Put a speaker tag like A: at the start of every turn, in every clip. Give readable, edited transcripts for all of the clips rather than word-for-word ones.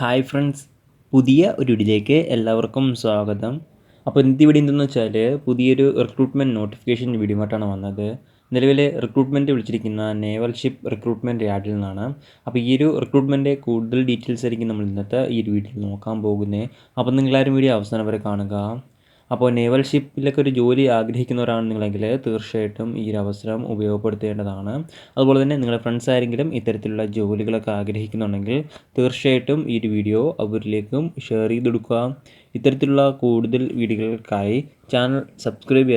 A: Hi friends, പുതിയ ഒരു വീഡിയോയിലേക്ക് എല്ലാവർക്കും സ്വാഗതം. അപ്പോൾ ഇന്നത്തെ വീഡിയോ എന്തെന്ന് വെച്ചാൽ പുതിയൊരു റിക്രൂട്ട്മെൻറ്റ് നോട്ടിഫിക്കേഷൻ വീഡിയോമായിട്ടാണ് വന്നത്. നിലവിൽ റിക്രൂട്ട്മെൻറ്റ് വിളിച്ചിരിക്കുന്ന നേവൽ ഷിപ്പ് റിക്രൂട്ട്മെൻറ്റ് യാർഡിൽ നിന്നാണ്. അപ്പോൾ ഈ ഒരു റിക്രൂട്ട്മെൻറ്റ് കൂടുതൽ ഡീറ്റെയിൽസ് ആയിരിക്കും നമ്മൾ ഇന്നത്തെ ഈ ഒരു വീഡിയോയിൽ നോക്കാൻ പോകുന്നത്. അപ്പോൾ നിങ്ങളാരും വീഡിയോ അവസാനം വരെ കാണുക. അപ്പോൾ നേവൽ ഷിപ്പിലൊക്കെ ഒരു ജോലി ആഗ്രഹിക്കുന്നവരാണ് നിങ്ങളെങ്കിൽ തീർച്ചയായിട്ടും ഈ ഒരു അവസരം ഉപയോഗപ്പെടുത്തേണ്ടതാണ്. അതുപോലെ തന്നെ നിങ്ങളുടെ ഫ്രണ്ട്സ് ആരെങ്കിലും ഇത്തരത്തിലുള്ള ജോലികളൊക്കെ ആഗ്രഹിക്കുന്നുണ്ടെങ്കിൽ തീർച്ചയായിട്ടും ഈ ഒരു വീഡിയോ അവരിലേക്കും ഷെയർ ചെയ്ത് കൊടുക്കുക. ഇത്തരത്തിലുള്ള കൂടുതൽ വീഡിയോകൾക്കായി ചാനൽ സബ്സ്ക്രൈബ്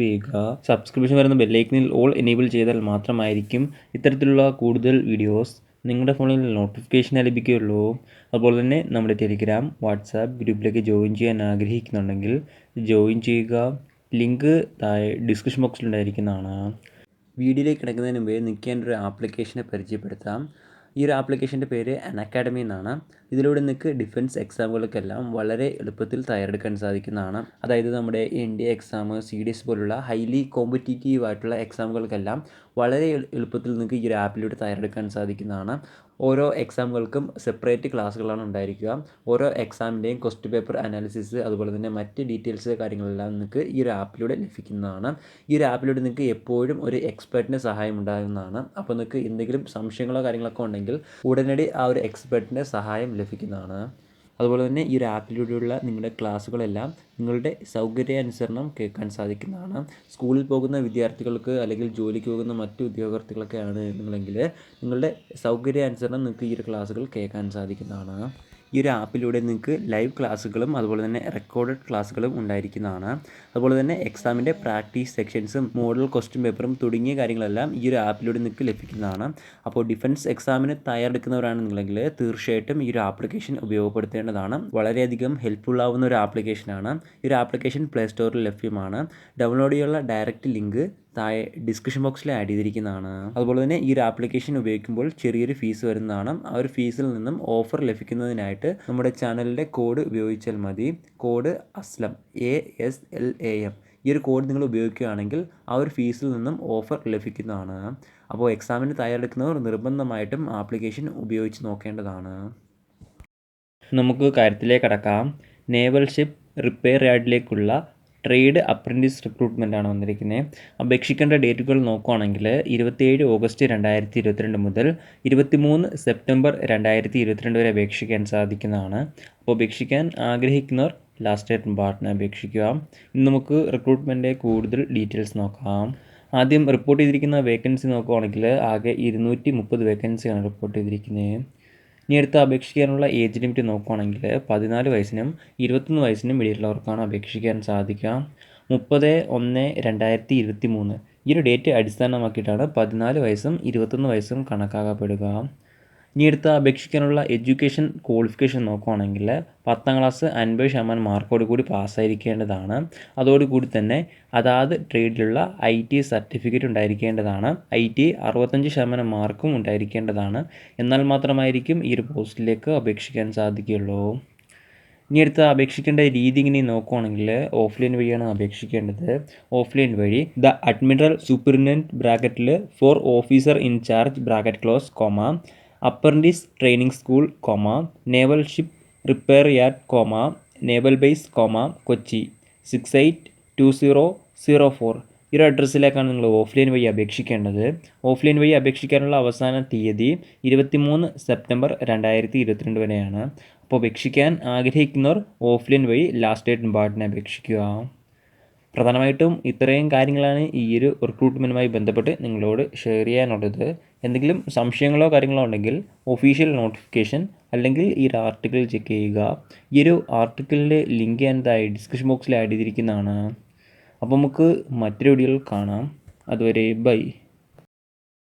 A: ചെയ്യുക. സബ്സ്ക്രിപ്ഷൻ വരുന്ന ബെല്ലൈക്കനിൽ ഓൾ എനേബിൾ ചെയ്താൽ മാത്രമായിരിക്കും ഇത്തരത്തിലുള്ള കൂടുതൽ വീഡിയോസ് നിങ്ങളുടെ ഫോണിൽ നോട്ടിഫിക്കേഷൻ ലഭിക്കുകയുള്ളൂ. അതുപോലെ തന്നെ നമ്മുടെ ടെലിഗ്രാം, വാട്സാപ്പ് ഗ്രൂപ്പിലേക്ക് ജോയിൻ ചെയ്യാൻ ആഗ്രഹിക്കുന്നുണ്ടെങ്കിൽ ജോയിൻ ചെയ്യുക. ലിങ്ക് താഴെ ഡിസ്ക്രിപ്ഷൻ ബോക്സിലുണ്ടായിരിക്കുന്നതാണ്. വീഡിയോയിലേക്ക് കിടക്കുന്നതിന് മുമ്പേ നിൽക്കേണ്ട ഒരു ആപ്ലിക്കേഷനെ പരിചയപ്പെടുത്താം. ഈ ഒരു ആപ്ലിക്കേഷൻ്റെ പേര് അക്കാഡമി എന്നാണ്. ഇതിലൂടെ നിങ്ങൾക്ക് ഡിഫൻസ് എക്സാമുകൾക്കെല്ലാം വളരെ എളുപ്പത്തിൽ തയ്യാറെടുക്കാൻ സാധിക്കുന്നതാണ്. അതായത് നമ്മുടെ NDA എക്സാം, CDS പോലുള്ള ഹൈലി കോമ്പറ്റീറ്റീവ് ആയിട്ടുള്ള എക്സാമുകൾക്കെല്ലാം വളരെ എളുപ്പത്തിൽ നിങ്ങൾക്ക് ഈ ഒരു ആപ്പിലൂടെ തയ്യാറെടുക്കാൻ സാധിക്കുന്നതാണ്. ഓരോ എക്സാമുകൾക്കും സെപ്പറേറ്റ് ക്ലാസ്സുകളാണ് ഉണ്ടായിരിക്കുക. ഓരോ എക്സാമിൻ്റെയും ക്വസ്റ്റ്യൻ പേപ്പർ അനാലിസിസ്, അതുപോലെ തന്നെ മറ്റ് ഡീറ്റെയിൽസ് കാര്യങ്ങളെല്ലാം നിങ്ങൾക്ക് ഈ ഒരു ആപ്പിലൂടെ ലഭിക്കുന്നതാണ്. ഈ ഒരു ആപ്പിലൂടെ നിങ്ങൾക്ക് എപ്പോഴും ഒരു എക്സ്പെർട്ടിൻ്റെ സഹായം ഉണ്ടാകുന്നതാണ്. അപ്പോൾ നിങ്ങൾക്ക് എന്തെങ്കിലും സംശയങ്ങളോ കാര്യങ്ങളൊക്കെ ഉണ്ടെങ്കിൽ ഉടനടി ആ ഒരു എക്സ്പെർട്ടിൻ്റെ സഹായം ലഭിക്കുന്നതാണ്. അതുപോലെ തന്നെ ഈ ഒരു ആപ്പിലൂടെയുള്ള നിങ്ങളുടെ ക്ലാസ്സുകളെല്ലാം നിങ്ങളുടെ സൗകര്യാനുസരണം കേൾക്കാൻ സാധിക്കുന്നതാണ്. സ്കൂളിൽ പോകുന്ന വിദ്യാർത്ഥികൾക്ക് അല്ലെങ്കിൽ ജോലിക്ക് പോകുന്ന മറ്റു ഉദ്യോഗാർത്ഥികളൊക്കെയാണ് നിങ്ങളെങ്കിൽ നിങ്ങളുടെ സൗകര്യാനുസരണം നിങ്ങൾക്ക് ഈ ഒരു ക്ലാസ്സുകൾ കേൾക്കാൻ സാധിക്കുന്നതാണ്. ഈ ഒരു ആപ്പിലൂടെ നിങ്ങൾക്ക് ലൈവ് ക്ലാസ്സുകളും അതുപോലെ തന്നെ റെക്കോർഡഡ് ക്ലാസ്സുകളും ഉണ്ടായിരിക്കുന്നതാണ്. അതുപോലെ തന്നെ എക്സാമിൻ്റെ പ്രാക്ടീസ് സെക്ഷൻസും മോഡൽ ക്വസ്റ്റ്യൻ പേപ്പറും തുടങ്ങിയ കാര്യങ്ങളെല്ലാം ഈ ഒരു ആപ്പിലൂടെ നിങ്ങൾക്ക് ലഭിക്കുന്നതാണ്. അപ്പോൾ ഡിഫൻസ് എക്സാമിന് തയ്യാറെടുക്കുന്നവരാണ് നിങ്ങളെങ്കിൽ തീർച്ചയായിട്ടും ഈ ഒരു ആപ്ലിക്കേഷൻ ഉപയോഗപ്പെടുത്തേണ്ടതാണ്. വളരെയധികം ഹെൽപ്ഫുൾ ആവുന്ന ഒരു ആപ്ലിക്കേഷനാണ്. ഈ ഒരു ആപ്ലിക്കേഷൻ പ്ലേ സ്റ്റോറിൽ ലഭ്യമാണ്. ഡൗൺലോഡ് ചെയ്യാനുള്ള ഡയറക്റ്റ് ലിങ്ക് താഴെ ഡിസ്ക്രിപ്ഷൻ ബോക്സിൽ ആഡ് ചെയ്തിരിക്കുന്നതാണ്. അതുപോലെ തന്നെ ഈ ഒരു ആപ്ലിക്കേഷൻ ഉപയോഗിക്കുമ്പോൾ ചെറിയൊരു ഫീസ് വരുന്നതാണ്. ആ ഒരു ഫീസിൽ നിന്നും ഓഫർ ലഭിക്കുന്നതിനായിട്ട് നമ്മുടെ ചാനലിൻ്റെ കോഡ് ഉപയോഗിച്ചാൽ മതി. Code Aslam, ASLAM. ഈ ഒരു കോഡ് നിങ്ങൾ ഉപയോഗിക്കുകയാണെങ്കിൽ ആ ഒരു ഫീസിൽ നിന്നും ഓഫർ ലഭിക്കുന്നതാണ്. അപ്പോൾ എക്സാമിന് തയ്യാറെടുക്കുന്നവർ നിർബന്ധമായിട്ടും ആപ്ലിക്കേഷൻ ഉപയോഗിച്ച് നോക്കേണ്ടതാണ്. നമുക്ക് കാര്യത്തിലേക്ക് കടക്കാം. നേവൽ ഷിപ്പ് റിപ്പയർ യാർഡിലേക്കുള്ള ട്രേഡ് അപ്രൻറ്റീസ് റിക്രൂട്ട്മെൻറ്റാണ് വന്നിരിക്കുന്നത്. അപേക്ഷിക്കേണ്ട ഡേറ്റുകൾ നോക്കുകയാണെങ്കിൽ 27 ഓഗസ്റ്റ് 2022 മുതൽ 23 സെപ്റ്റംബർ 2022 വരെ അപേക്ഷിക്കാൻ സാധിക്കുന്നതാണ്. അപ്പോൾ അപേക്ഷിക്കാൻ ആഗ്രഹിക്കുന്നവർ ലാസ്റ്റ് ഡേറ്റ് പാർട്ടിനെ അപേക്ഷിക്കുക. ഇന്ന് നമുക്ക് റിക്രൂട്ട്മെൻറ്റിൻ്റെ കൂടുതൽ ഡീറ്റെയിൽസ് നോക്കാം. ആദ്യം റിപ്പോർട്ട് ചെയ്തിരിക്കുന്ന വേക്കൻസി നോക്കുകയാണെങ്കിൽ ആകെ 230 വേക്കൻസിയാണ് റിപ്പോർട്ട് ചെയ്തിരിക്കുന്നത്. ഇനി അടുത്ത് അപേക്ഷിക്കാനുള്ള ഏജ് ലിമിറ്റ് നോക്കുകയാണെങ്കിൽ 14 വയസ്സിനും 21 വയസ്സിനും ഇടയിലുള്ളവർക്കാണ് അപേക്ഷിക്കാൻ സാധിക്കുക. 30/1/2023 ഈ ഒരു ഡേറ്റ് അടിസ്ഥാനമാക്കിയിട്ടാണ് 14 വയസ്സും 21 വയസ്സും കണക്കാക്കപ്പെടുക. ഇനി അടുത്ത് അപേക്ഷിക്കാനുള്ള എഡ്യൂക്കേഷൻ ക്വാളിഫിക്കേഷൻ നോക്കുകയാണെങ്കിൽ 10ാം ക്ലാസ് 50% മാർക്കോട് കൂടി പാസ്സായിരിക്കേണ്ടതാണ്. അതോടുകൂടി തന്നെ അതാത് ട്രേഡിലുള്ള IT സർട്ടിഫിക്കറ്റ് ഉണ്ടായിരിക്കേണ്ടതാണ്. IT 65% മാർക്കും ഉണ്ടായിരിക്കേണ്ടതാണ്. എന്നാൽ മാത്രമായിരിക്കും ഈ ഒരു പോസ്റ്റിലേക്ക് അപേക്ഷിക്കാൻ സാധിക്കുകയുള്ളൂ. ഇനി അടുത്ത അപേക്ഷിക്കേണ്ട രീതി ഇങ്ങനെ നോക്കുകയാണെങ്കിൽ ഓഫ്ലൈൻ വഴിയാണ് അപേക്ഷിക്കേണ്ടത്. ഓഫ്ലൈൻ വഴി ദ അഡ്മിറൽ സൂപ്രിനൻറ്റ് ബ്രാക്കറ്റിൽ four officer in charge bracket close apprentice training school, naval ship repair yard, naval base, Kochi 682004 ഈ ഒരു അഡ്രസ്സിലേക്കാണ് നിങ്ങൾ ഓഫ്ലൈൻ വഴി അപേക്ഷിക്കേണ്ടത്. ഓഫ്ലൈൻ വഴി അപേക്ഷിക്കാനുള്ള അവസാന തീയതി 23 സെപ്റ്റംബർ 2022 വരെയാണ്. അപ്പോൾ അപേക്ഷിക്കാൻ ആഗ്രഹിക്കുന്നവർ ഓഫ്ലൈൻ വഴി ലാസ്റ്റ് ഡേറ്റ് പാർട്ടിനെ അപേക്ഷിക്കുക. പ്രധാനമായിട്ടും ഇത്രയും കാര്യങ്ങളാണ് ഈ ഒരു റിക്രൂട്ട്മെൻറ്റുമായി ബന്ധപ്പെട്ട് നിങ്ങളോട് ഷെയർ ചെയ്യാനുള്ളത്. എന്തെങ്കിലും സംശയങ്ങളോ കാര്യങ്ങളോ ഉണ്ടെങ്കിൽ ഒഫീഷ്യൽ നോട്ടിഫിക്കേഷൻ അല്ലെങ്കിൽ ഈ ഒരു ആർട്ടിക്കിൾ ചെക്ക് ചെയ്യുക. ഈ ഒരു ആർട്ടിക്കിളിൻ്റെ ലിങ്ക് ഞാൻ ഡിസ്ക്രിപ്ഷൻ ബോക്സിൽ ആഡ് ചെയ്തിരിക്കുന്നതാണ്. അപ്പോൾ നമുക്ക് മറ്റൊരു വീഡിയോയിൽ കാണാം. അതുവരെ ബൈ.